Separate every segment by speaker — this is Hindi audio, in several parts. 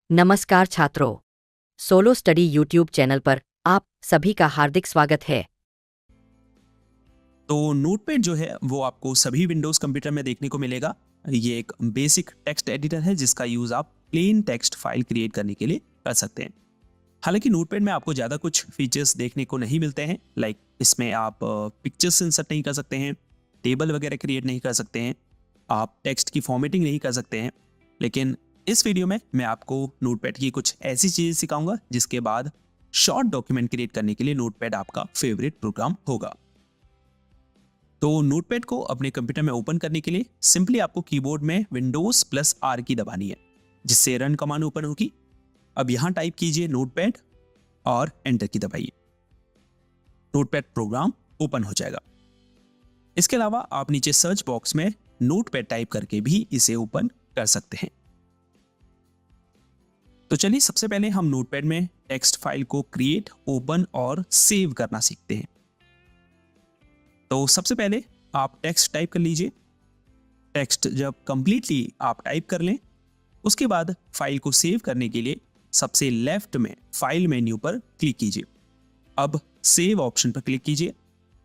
Speaker 1: नमस्कार छात्रों, सोलो स्टडी यूट्यूब चैनल पर आप सभी का हार्दिक स्वागत है।
Speaker 2: तो नोटपैड जो है वो आपको सभी विंडोज कंप्यूटर में देखने को मिलेगा। ये एक बेसिक टेक्स्ट एडिटर है जिसका यूज आप प्लेन टेक्स्ट फाइल क्रिएट करने के लिए कर सकते हैं। हालांकि नोटपैड में आपको ज़्यादा कुछ फीचर्स देखने को नहीं मिलते हैं, लाइक इसमें आप पिक्चर्स इंसर्ट नहीं कर सकते हैं, टेबल वगैरह क्रिएट नहीं कर सकते हैं, आप टेक्स्ट की फॉर्मेटिंग नहीं कर सकते हैं। लेकिन इस वीडियो में मैं आपको नोटपैड की कुछ ऐसी चीज़ें सिखाऊंगा जिसके बाद शॉर्ट डॉक्यूमेंट क्रिएट करने के लिए नोटपैड आपका फेवरेट प्रोग्राम होगा। तो नोटपैड को अपने कंप्यूटर में ओपन करने के लिए सिंपली आपको कीबोर्ड में विंडोज प्लस आर की दबानी है, जिससे रन कमांड ओपन होगी। अब यहां टाइप कीजिए नोटपैड और एंटर की दबाइए। नोटपैड प्रोग्राम ओपन हो जाएगा। इसके अलावा आप नीचे सर्च बॉक्स में नोटपैड टाइप करके भी इसे ओपन कर सकते हैं। तो चलिए सबसे पहले हम नोटपैड में टेक्स्ट फाइल को क्रिएट, ओपन और सेव करना सीखते हैं। तो सबसे पहले आप टेक्स्ट टाइप कर लीजिए। टेक्स्ट जब कंप्लीटली आप टाइप कर लें, उसके बाद फाइल को सेव करने के लिए सबसे लेफ्ट में फाइल मेन्यू पर क्लिक कीजिए। अब सेव ऑप्शन पर क्लिक कीजिए।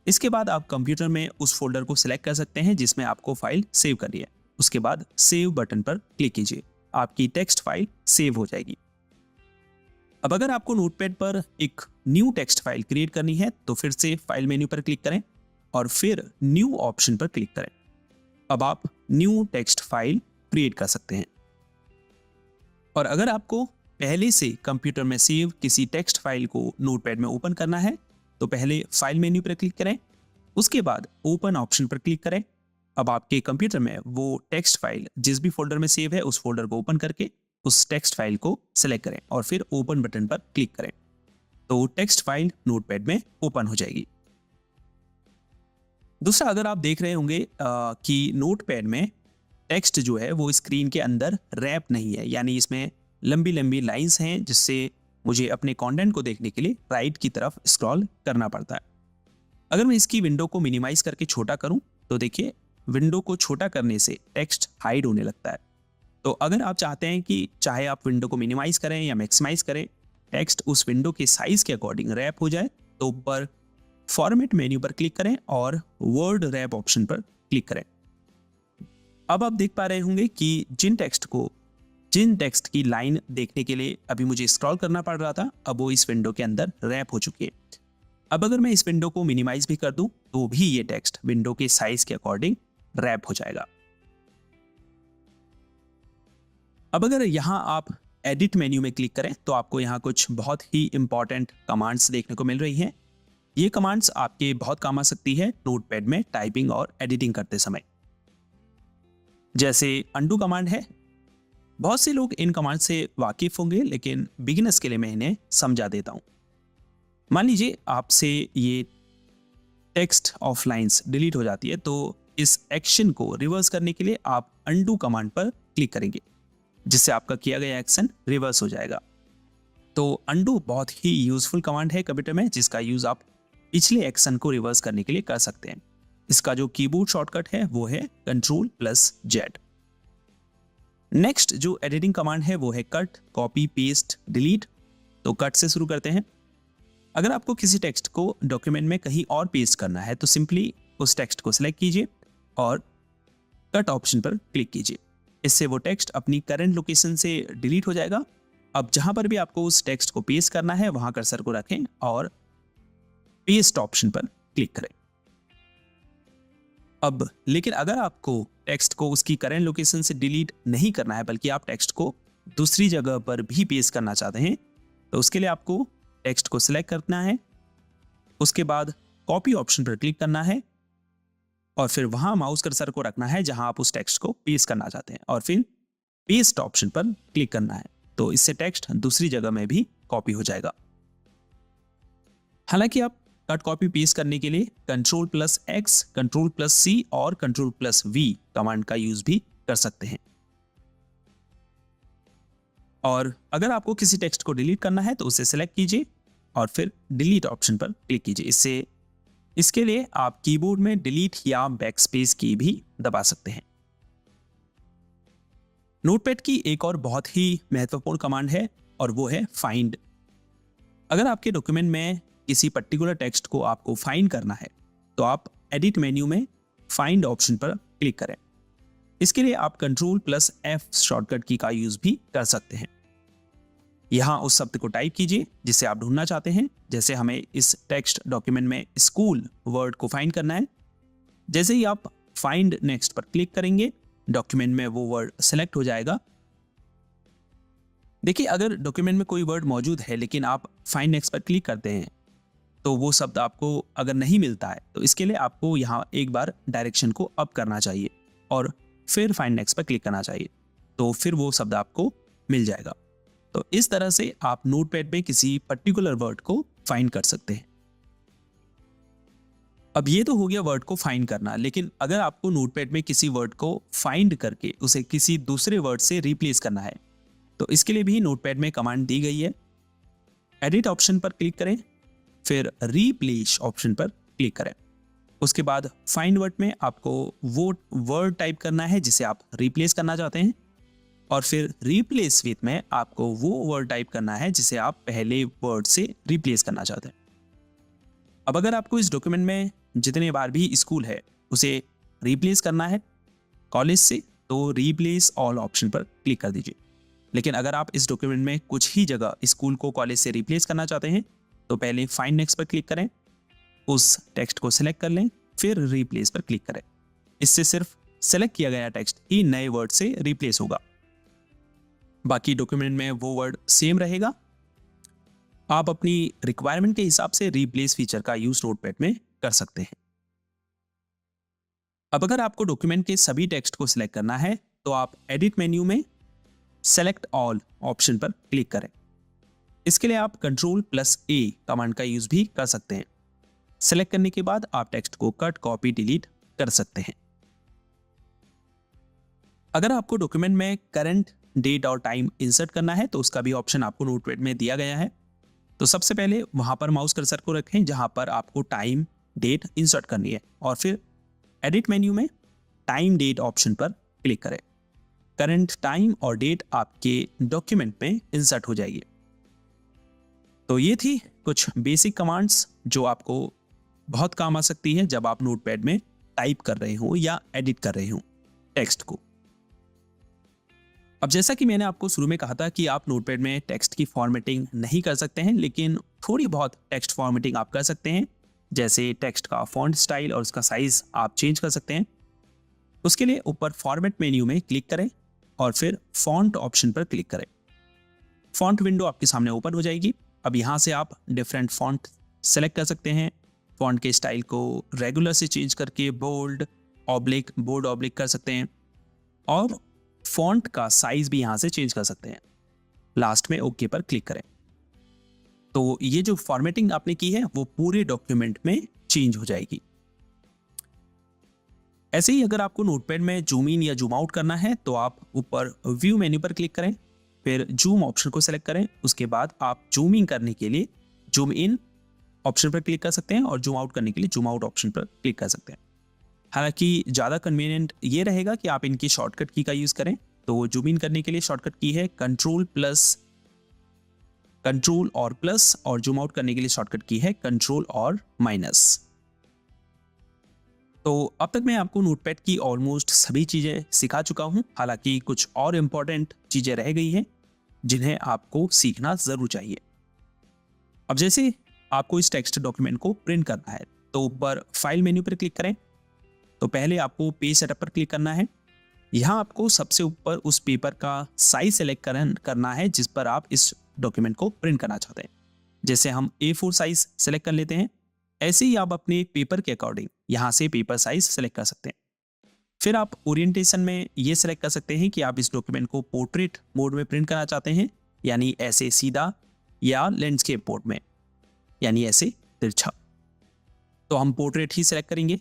Speaker 2: इसके बाद आप कंप्यूटर में उस फोल्डर को सिलेक्ट कर सकते हैं जिसमें आपको फाइल सेव करनी है। उसके बाद सेव बटन पर क्लिक कीजिए। आपकी टेक्स्ट फाइल सेव हो जाएगी। अब अगर आपको नोटपैड पर एक न्यू टेक्स्ट फाइल क्रिएट करनी है तो फिर से फाइल मेन्यू पर क्लिक करें और फिर न्यू ऑप्शन पर क्लिक करें। अब आप न्यू टेक्स्ट फाइल क्रिएट कर सकते हैं। और अगर आपको पहले से कंप्यूटर में सेव किसी टेक्स्ट फाइल को नोटपैड में ओपन करना है तो पहले फाइल मेन्यू पर क्लिक करें, उसके बाद ओपन ऑप्शन पर क्लिक करें। अब आपके कंप्यूटर में वो टेक्स्ट फाइल जिस भी फोल्डर में सेव है उस फोल्डर को ओपन करके उस टेक्स्ट फाइल को सेलेक्ट करें और फिर ओपन बटन पर क्लिक करें। तो टेक्स्ट फाइल नोटपैड में ओपन हो जाएगी। दूसरा, अगर आप देख रहे होंगे कि नोटपैड में टेक्स्ट जो है वो स्क्रीन के अंदर रैप नहीं है, यानी इसमें लंबी लंबी लाइंस हैं जिससे मुझे अपने कंटेंट को देखने के लिए राइट की तरफ स्क्रॉल करना पड़ता है। अगर मैं इसकी विंडो को मिनिमाइज करके छोटा करूं तो देखिए विंडो को छोटा करने से टेक्स्ट हाइड होने लगता है। तो अगर आप चाहते हैं कि चाहे आप विंडो को मिनिमाइज करें या मैक्सिमाइज करें, टेक्स्ट उस विंडो के साइज के अकॉर्डिंग रैप हो जाए, तो ऊपर फॉर्मेट मेन्यू पर क्लिक करें और वर्ड रैप ऑप्शन पर क्लिक करें। अब आप देख पा रहे होंगे कि जिन टेक्स्ट की लाइन देखने के लिए अभी मुझे स्क्रॉल करना पड़ रहा था, अब वो इस विंडो के अंदर रैप हो चुकी है। अब अगर मैं इस विंडो को मिनिमाइज भी कर दूं तो भी ये टेक्स्ट विंडो के साइज के अकॉर्डिंग रैप हो जाएगा। अब अगर यहां आप एडिट मेन्यू में क्लिक करें तो आपको यहां कुछ बहुत ही इंपॉर्टेंट कमांड्स देखने को मिल रही हैं। ये कमांड्स आपके बहुत काम आ सकती है नोटपैड में टाइपिंग और एडिटिंग करते समय। जैसे अंडू कमांड है। बहुत से लोग इन कमांड से वाकिफ होंगे, लेकिन बिगिनर्स के लिए मैं इन्हें समझा देता हूं। मान लीजिए आपसे ये टेक्स्ट ऑफ लाइंस डिलीट हो जाती है, तो इस एक्शन को रिवर्स करने के लिए आप अंडू कमांड पर क्लिक करेंगे, जिससे आपका किया गया एक्शन रिवर्स हो जाएगा। तो अंडू बहुत ही यूजफुल कमांड है कंप्यूटर में, जिसका यूज आप पिछले एक्शन को रिवर्स करने के लिए कर सकते हैं। इसका जो कीबोर्ड शॉर्टकट है वो है Ctrl+Z। नेक्स्ट जो एडिटिंग कमांड है वो है कट, कॉपी, पेस्ट, डिलीट। तो कट से शुरू करते हैं। अगर आपको किसी टेक्स्ट को डॉक्यूमेंट में कहीं और पेस्ट करना है तो सिंपली उस टेक्स्ट को सिलेक्ट कीजिए और कट ऑप्शन पर क्लिक कीजिए। इससे वो टेक्स्ट अपनी करंट लोकेशन से डिलीट हो जाएगा। अब जहां पर भी आपको उस टेक्स्ट को पेस्ट करना है वहां कर्सर को रखें और पेस्ट ऑप्शन पर क्लिक करें। अब लेकिन अगर आपको टेक्स्ट को उसकी करंट लोकेशन से डिलीट नहीं करना है, बल्कि आप टेक्स्ट को दूसरी जगह पर भी पेस्ट करना चाहते हैं, तो उसके लिए आपको टेक्स्ट को सिलेक्ट करना है, उसके बाद कॉपी ऑप्शन पर क्लिक करना है और फिर वहां माउस कर्सर को रखना है जहां आप उस टेक्स्ट को पेस्ट करना चाहते हैं और फिर पेस्ट ऑप्शन पर क्लिक करना है। तो इससे टेक्स्ट दूसरी जगह में भी कॉपी हो जाएगा। हालांकि आप कट, कॉपी, पेस्ट करने के लिए Ctrl+X, Ctrl+C और Ctrl+V कमांड का यूज भी कर सकते हैं। और अगर आपको किसी टेक्स्ट को डिलीट करना है तो उसे सिलेक्ट कीजिए और फिर डिलीट ऑप्शन पर क्लिक कीजिए। इसके लिए आप कीबोर्ड में डिलीट या बैकस्पेस की भी दबा सकते हैं। नोटपैड की एक और बहुत ही महत्वपूर्ण कमांड है और वो है फाइंड। अगर आपके डॉक्यूमेंट में किसी पर्टिकुलर टेक्स्ट को आपको फाइंड करना है तो आप एडिट मेन्यू में फाइंड ऑप्शन पर क्लिक करें। इसके लिए आप Ctrl+F शॉर्टकट की का यूज भी कर सकते हैं। यहां उस शब्द को टाइप कीजिए जिसे आप ढूंढना चाहते हैं। जैसे हमें इस टेक्स्ट डॉक्यूमेंट में स्कूल वर्ड को फाइंड करना है। जैसे ही आप फाइंड नेक्स्ट पर क्लिक करेंगे डॉक्यूमेंट में वो वर्ड सेलेक्ट हो जाएगा। देखिए, अगर डॉक्यूमेंट में कोई वर्ड मौजूद है लेकिन आप फाइंड नेक्स्ट पर क्लिक करते हैं तो वो शब्द आपको अगर नहीं मिलता है तो इसके लिए आपको यहाँ एक बार डायरेक्शन को अप करना चाहिए और फिर फाइंड नेक्स्ट पर क्लिक करना चाहिए, तो फिर वो शब्द आपको मिल जाएगा। तो इस तरह से आप नोटपैड में किसी पर्टिकुलर वर्ड को फाइंड कर सकते हैं। अब ये तो हो गया वर्ड को फाइंड करना, लेकिन अगर आपको नोटपैड में किसी वर्ड को फाइंड करके उसे किसी दूसरे वर्ड से रिप्लेस करना है तो इसके लिए भी नोटपैड में कमांड दी गई है। एडिट ऑप्शन पर क्लिक करें, फिर रिप्लेस ऑप्शन पर क्लिक करें। उसके बाद फाइंड वर्ड में आपको वो वर्ड टाइप करना है जिसे आप रिप्लेस करना चाहते हैं और फिर रिप्लेस विथ में आपको वो वर्ड टाइप करना है जिसे आप पहले वर्ड से रिप्लेस करना चाहते हैं। अब अगर आपको इस डॉक्यूमेंट में जितने बार भी स्कूल है उसे रिप्लेस करना है कॉलेज से तो रिप्लेस ऑल ऑप्शन पर क्लिक कर दीजिए। लेकिन अगर आप इस डॉक्यूमेंट में कुछ ही जगह स्कूल को कॉलेज से रिप्लेस करना चाहते हैं तो पहले फाइंड नेक्स्ट पर क्लिक करें, उस टेक्स्ट को सिलेक्ट कर लें, फिर रिप्लेस पर क्लिक करें। इससे सिर्फ सेलेक्ट किया गया टेक्स्ट ही नए वर्ड से रिप्लेस होगा, बाकी डॉक्यूमेंट में वो वर्ड सेम रहेगा। आप अपनी रिक्वायरमेंट के हिसाब से रिप्लेस फीचर का यूज नोटपैड में कर सकते हैं। अब अगर आपको डॉक्यूमेंट के सभी टेक्स्ट को सिलेक्ट करना है तो आप एडिट मेन्यू में सेलेक्ट ऑल ऑप्शन पर क्लिक करें। इसके लिए आप Ctrl+A कमांड का यूज भी कर सकते हैं। सेलेक्ट करने के बाद आप टेक्स्ट को कट, कॉपी, डिलीट कर सकते हैं। अगर आपको डॉक्यूमेंट में करंट डेट और टाइम इंसर्ट करना है तो उसका भी ऑप्शन आपको नोटपैड में दिया गया है। तो सबसे पहले वहां पर माउस कर्सर को रखें जहां पर आपको टाइम डेट इंसर्ट करनी है और फिर एडिट मेन्यू में टाइम डेट ऑप्शन पर क्लिक करें। करंट टाइम और डेट आपके डॉक्यूमेंट में इंसर्ट हो जाएगी। तो ये थी कुछ बेसिक कमांड्स जो आपको बहुत काम आ सकती है जब आप नोटपैड में टाइप कर रहे हो या एडिट कर रहे हो टेक्स्ट को। अब जैसा कि मैंने आपको शुरू में कहा था कि आप नोटपैड में टेक्स्ट की फॉर्मेटिंग नहीं कर सकते हैं, लेकिन थोड़ी बहुत टेक्स्ट फॉर्मेटिंग आप कर सकते हैं। जैसे टेक्स्ट का फॉन्ट स्टाइल और उसका साइज आप चेंज कर सकते हैं। उसके लिए ऊपर फॉर्मेट मेन्यू में क्लिक करें और फिर फॉन्ट ऑप्शन पर क्लिक करें। फॉन्ट विंडो आपके सामने ओपन हो जाएगी। अब यहाँ से आप डिफरेंट फॉन्ट सेलेक्ट कर सकते हैं। फॉन्ट के स्टाइल को रेगुलर से चेंज करके बोल्ड, ऑब्लिक, बोल्ड ऑब्लिक कर सकते हैं और फॉन्ट का साइज भी यहाँ से चेंज कर सकते हैं। लास्ट में ओके पर क्लिक करें। तो ये जो फॉर्मेटिंग आपने की है वो पूरे डॉक्यूमेंट में चेंज हो जाएगी। ऐसे ही अगर आपको नोटपैड में जूम इन या जूम आउट करना है तो आप ऊपर व्यू मेन्यू पर क्लिक करें, फिर जूम ऑप्शन को सेलेक्ट करें। उसके बाद आप जूम इन करने के लिए जूम इन ऑप्शन पर क्लिक कर सकते हैं और जूम आउट करने के लिए जूम आउट ऑप्शन पर क्लिक कर सकते हैं। हालांकि ज़्यादा कन्वीनियंट ये रहेगा कि आप इनकी शॉर्टकट की का यूज़ करें। तो जूम इन करने के लिए शॉर्टकट की है कंट्रोल और प्लस और जूम आउट करने के लिए शॉर्टकट की है कंट्रोल और माइनस। तो अब तक मैं आपको नोटपैड की ऑलमोस्ट सभी चीज़ें सिखा चुका हूं। हालांकि कुछ और इम्पॉर्टेंट चीज़ें रह गई हैं जिन्हें आपको सीखना ज़रूर चाहिए। अब जैसे आपको इस टेक्स्ट डॉक्यूमेंट को प्रिंट करना है तो ऊपर फाइल मेन्यू पर क्लिक करें। तो पहले आपको पेज सेटअप पर क्लिक करना है। यहाँ आपको सबसे ऊपर उस पेपर का साइज सेलेक्ट करना है जिस पर आप इस डॉक्यूमेंट को प्रिंट करना चाहते हैं। जैसे हम A4 साइज सेलेक्ट कर लेते हैं, ऐसे ही आप अपने पेपर के अकॉर्डिंग यहाँ से पेपर साइज सेलेक्ट कर सकते हैं। फिर आप ओरिएंटेशन में ये सेलेक्ट कर सकते हैं कि आप इस डॉक्यूमेंट को पोर्ट्रेट मोड में प्रिंट करना चाहते हैं, यानी ऐसे सीधा, या लैंडस्केप मोड में, यानी ऐसे तिरछा। तो हम पोर्ट्रेट ही सेलेक्ट करेंगे।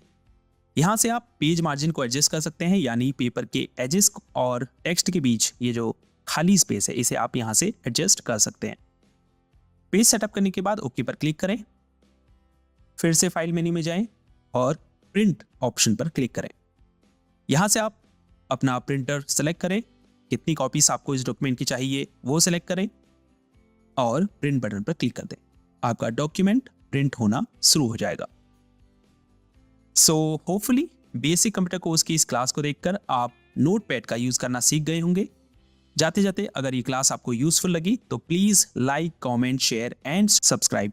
Speaker 2: यहाँ से आप पेज मार्जिन को एडजस्ट कर सकते हैं, यानी पेपर के एजेस और टेक्स्ट के बीच ये जो खाली स्पेस है इसे आप यहाँ से एडजस्ट कर सकते हैं। पेज सेटअप करने के बाद ओके पर क्लिक करें, फिर से फाइल मेन्यू में जाएं और प्रिंट ऑप्शन पर क्लिक करें। यहाँ से आप अपना प्रिंटर सेलेक्ट करें कितनी कॉपीज आपको इस डॉक्यूमेंट की चाहिए वो सिलेक्ट करें और प्रिंट बटन पर क्लिक कर दें। आपका डॉक्यूमेंट प्रिंट होना शुरू हो जाएगा। So hopefully basic computer course की इस क्लास को देखकर आप नोटपैड का यूज करना सीख गए होंगे। जाते जाते अगर ये क्लास आपको यूजफुल लगी तो please like, comment, share and subscribe